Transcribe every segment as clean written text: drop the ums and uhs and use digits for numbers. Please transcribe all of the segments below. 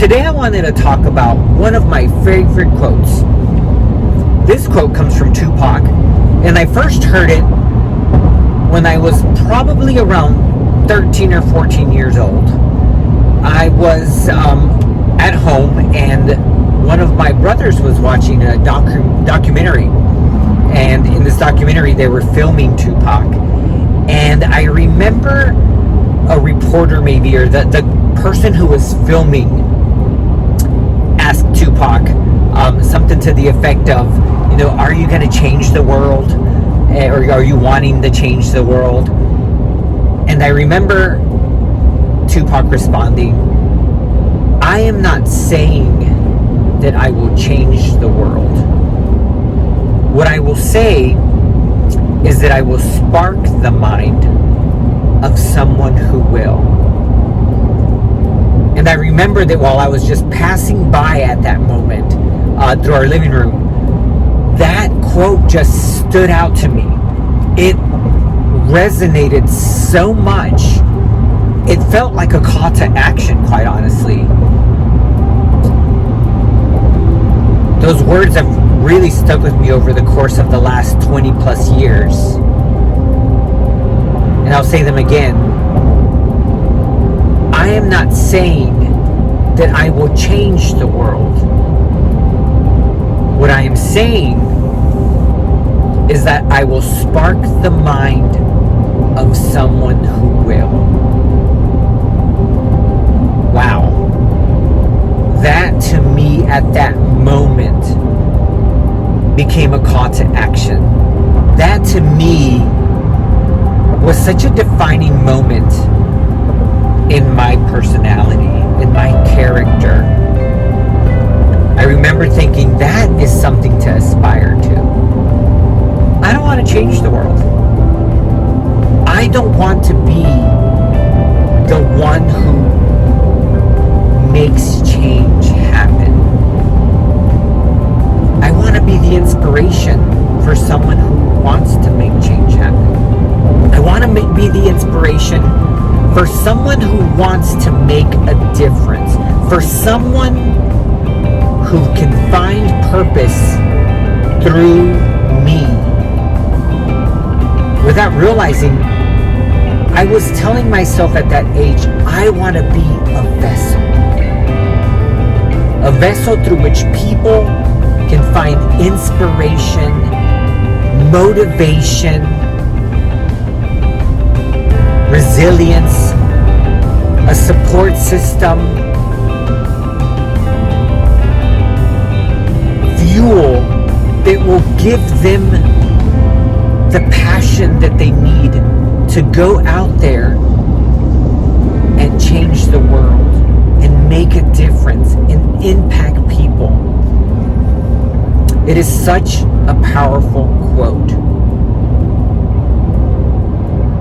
Today I wanted to talk about one of my favorite quotes. This quote comes from Tupac, and I first heard it when I was probably around 13 or 14 years old. I was at home, and one of my brothers was watching a documentary, and in this documentary they were filming Tupac, and I remember a reporter maybe, or the person who was filming asked Tupac something to the effect of, are you going to change the world? Or are you wanting to change the world? And I remember Tupac responding, I am not saying that I will change the world. What I will say is that I will spark the mind of someone who will. And I remember that while I was just passing by at that moment through our living room, that quote just stood out to me. It resonated so much. It felt like a call to action, quite honestly. Those words have really stuck with me over the course of the last 20 plus years. And I'll say them again. I am not saying that I will change the world. What I am saying is that I will spark the mind of someone who will. Wow. That to me at that moment became a call to action. That to me was such a defining moment in my personality, in my character. I remember thinking that is something to aspire to. I don't want to change the world. I don't want to be the one who makes change happen. I want to be the inspiration for someone who wants to make change happen. I want to be the inspiration for someone who wants to make a difference, for someone who can find purpose through me. Without realizing, I was telling myself at that age, I want to be a vessel. A vessel through which people can find inspiration, motivation, resilience, a support system, fuel that will give them the passion that they need to go out there and change the world and make a difference and impact people. It is such a powerful quote.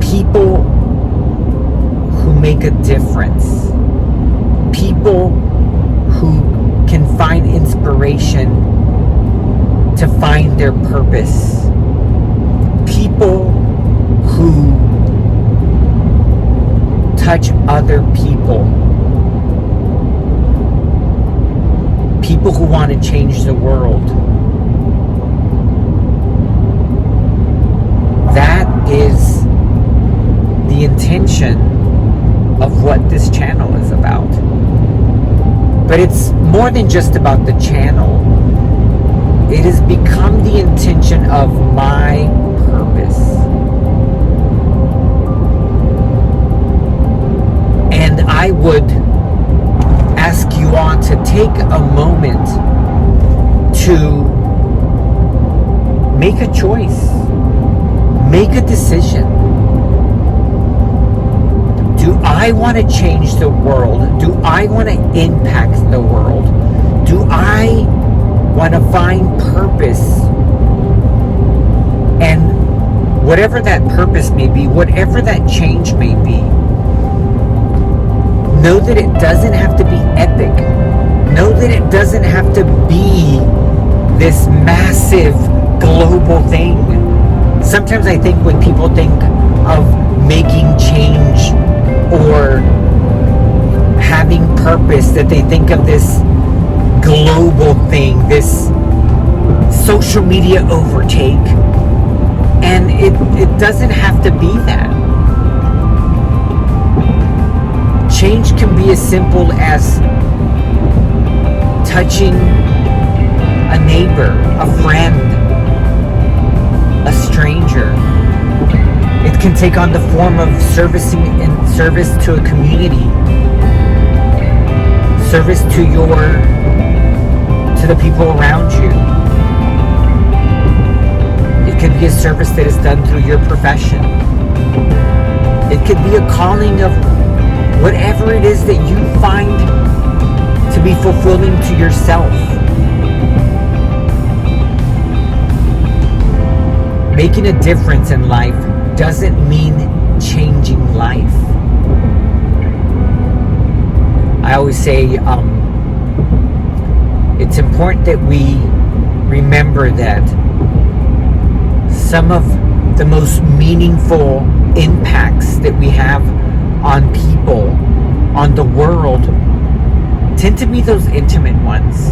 People who make a difference, people who can find inspiration to find their purpose, people who touch other people, people who want to change the world. That is the intention of what this channel is about. But it's more than just about the channel. It has become the intention of my purpose. And I would ask you all to take a moment to make a choice, make a decision. Do I want to change the world? Do I want to impact the world? Do I want to find purpose? And whatever that purpose may be, whatever that change may be, know that it doesn't have to be epic. Know that it doesn't have to be this massive global thing. Sometimes I think when people think of making change or having purpose, that they think of this global thing, this social media overtake. And it doesn't have to be that. Change can be as simple as touching a neighbor, a friend, a stranger. It can take on the form of servicing in service to a community, service to the people around you. It could be a service that is done through your profession. It could be a calling of whatever it is that you find to be fulfilling to yourself. Making a difference in life doesn't mean changing life. I always say it's important that we remember that some of the most meaningful impacts that we have on people, on the world, tend to be those intimate ones.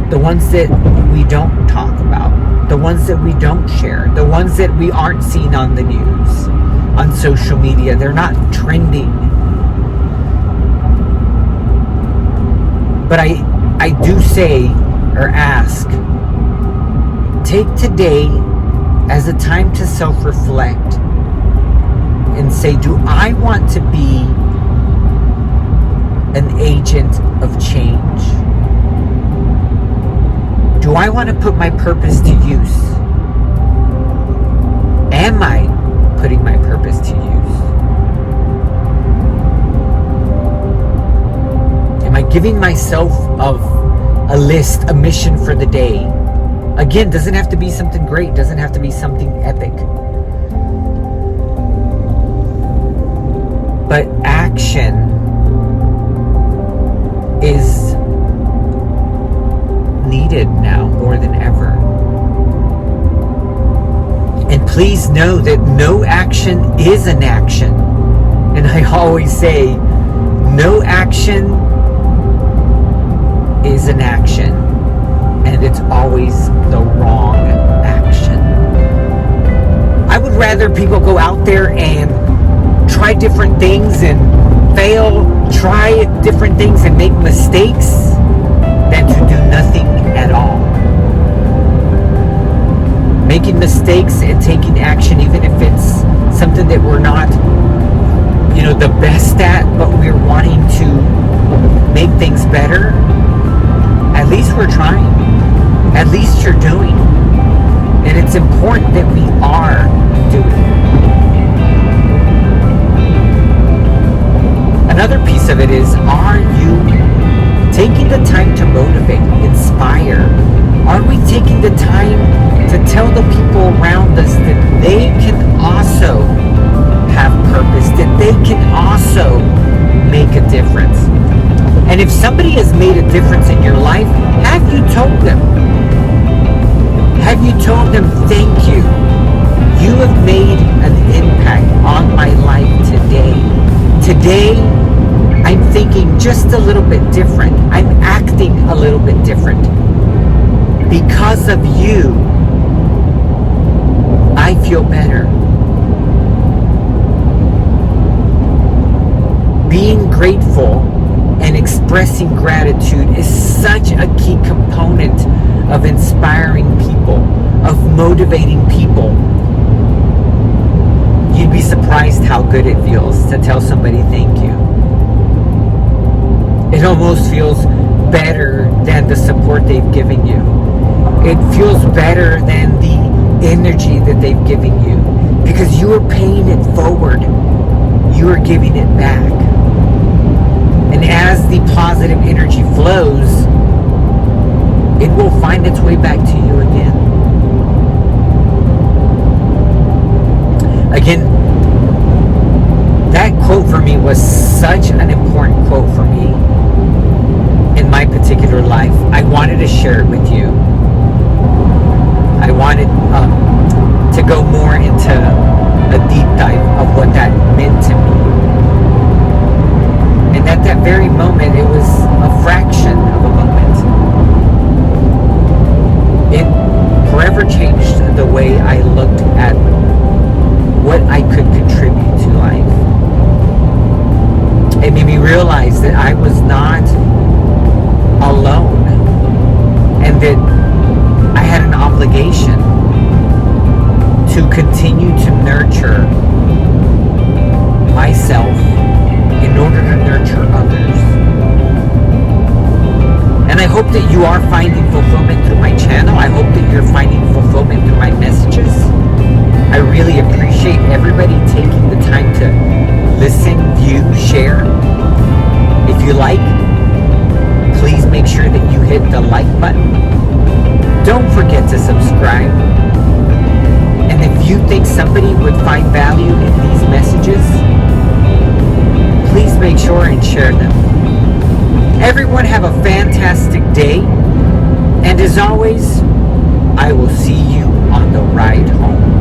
The ones that we don't talk about, the ones that we don't share, the ones that we aren't seeing on the news, on social media. They're not trending. But I do say or ask, take today as a time to self-reflect and say, do I want to be an agent of change? Do I want to put my purpose to use? Am I putting my purpose to use? Am I giving myself a list, a mission for the day? Again, doesn't have to be something great, doesn't have to be something epic. But action is needed now more than ever. And please know that no action is an action. And I always say, no action is an action. And it's always the wrong action. I would rather people go out there and try different things and fail, try different things and make mistakes, than to do nothing at all. Making mistakes and taking action, even if it's something that we're not, the best at, but we're wanting to make things better, at least we're trying. At least you're doing. And it's important that we are doing. Another piece of it is, are you taking the time to motivate, inspire? Are we taking the time to tell the people around us that they can also have purpose, that they can also make a difference? And if somebody has made a difference in your life, have you told them? Have you told them, thank you? You have made an impact on my life today. Today, I'm thinking just a little bit different. I'm acting a little bit different. Because of you, I feel better. Being grateful and expressing gratitude is such a key component of inspiring people, of motivating people. You'd be surprised how good it feels to tell somebody thank you. It almost feels better than the support they've given you. It feels better than the energy that they've given you, because you are paying it forward. You are giving it back. And as the positive energy flows, it will find its way back to you again. Again, that quote for me was such an important quote for me in my particular life. I wanted to share it with you. I wanted to go more into a deep dive of what that meant to me. And that that very moment, it was a fraction of a moment. It forever changed the way I looked at what I could contribute to life. It made me realize that I was not alone, and that I had an obligation to continue to nurture myself in order to nurture others. And I hope that you are finding fulfillment through my channel. I hope that you're finding fulfillment through my messages. I really appreciate everybody taking the time to listen, view, share. If you like, please make sure that you hit the like button. Don't forget to subscribe. And if you think somebody would find value in these messages, please make sure and share them. Everyone have a fantastic day. And as always, I will see you on the ride home.